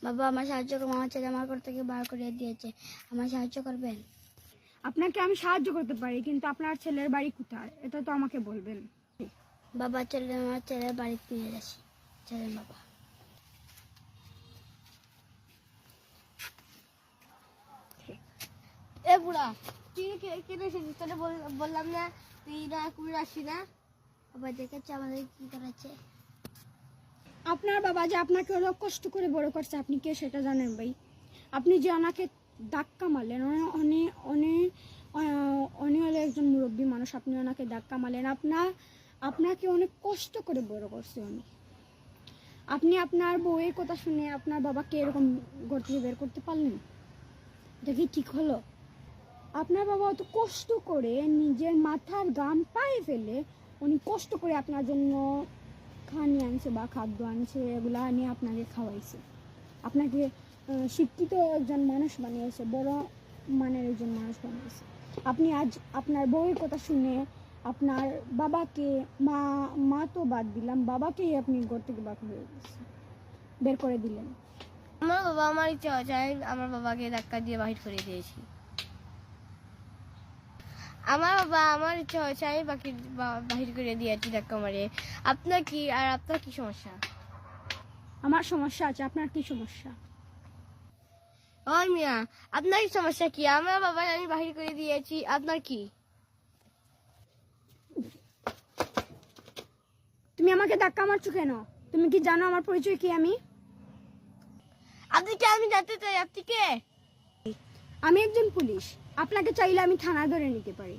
বাবা আমার সাহায্য করুন, আমার ছেলে আমার ঘর থেকে বার করে দিয়েছে, আমার সাহায্য করবেন? আপনাকে আমি সাহায্য করতে পারি, কিন্তু আপনার ছেলের বাড়ি কোথায় এটা তো আমাকে বলবেন। বাবা আমার ছেলের বাড়িতে নিয়ে যাচ্ছি, চলেন বাবা। এ বুড়া, তুই কেন এসেছিস? তোকে বললাম না তুই না কুমির আসি না? বাবা দেখেছে আমাদের কি করেছে। আপনার বাবা যে আপনাকে অনেক কষ্ট করে বড় করছে, আপনি কে সেটা জানেন ভাই? আপনি যে ওনাকে ধাক্কা মারলেন, উনি হলো একজন মুরব্বী মানুষ, আপনি ওনাকে ধাক্কা মারলেন। আপনাকে অনেক কষ্ট করে বড় করছে উনি। আপনি আপনার বউয়ের কথা শুনে আপনার বাবাকে এরকম ঘর থেকে বের করতে পারলেন? এটা কি ঠিক হলো? আপনার বাবা অত কষ্ট করে নিজের মাথার ঘাম পায়ে ফেলে উনি কষ্ট করে আপনার জন্য খানি আনছে বা খাদ্য আনছে, এগুলা নিয়ে আপনাকে খাওয়াইছে, আপনাকে শিক্ষিত একজন মানুষ বানিয়েছে, বড় মানের একজন মানুষ বানিয়েছে। আপনি আজ আপনার বউয়ের কথা শুনে আপনার বাবাকে, মা তো বাদ দিলাম, বাবাকেই আপনি ঘর থেকে বের করে দিলেন। আমার বাবা আমার ইচ্ছা হচ্ছে আমার বাবাকে ধাক্কা দিয়ে বাহির করে দিয়েছি। আমার বাবা আমার ইচ্ছা হয়েছে আমি বাহির করে দিয়েছি ধাক্কা মারে। আপনার কি সমস্যা? আমার সমস্যা আছে, আপনার কি সমস্যা? ওই মিয়া, আপনার কি সমস্যা কি? আমার বাবা আমি বাহির করে দিয়েছি, আপনার কি? তুমি আমাকে ধাক্কা মারছো কেন? তুমি কি জানো আমার পরিচয় কি? আপনি কে? আমি জানতে চাই আপনি কে? আমি একজন পুলিশ। আপনাকে চাইলে আমি থানা ধরে নিতে পারি।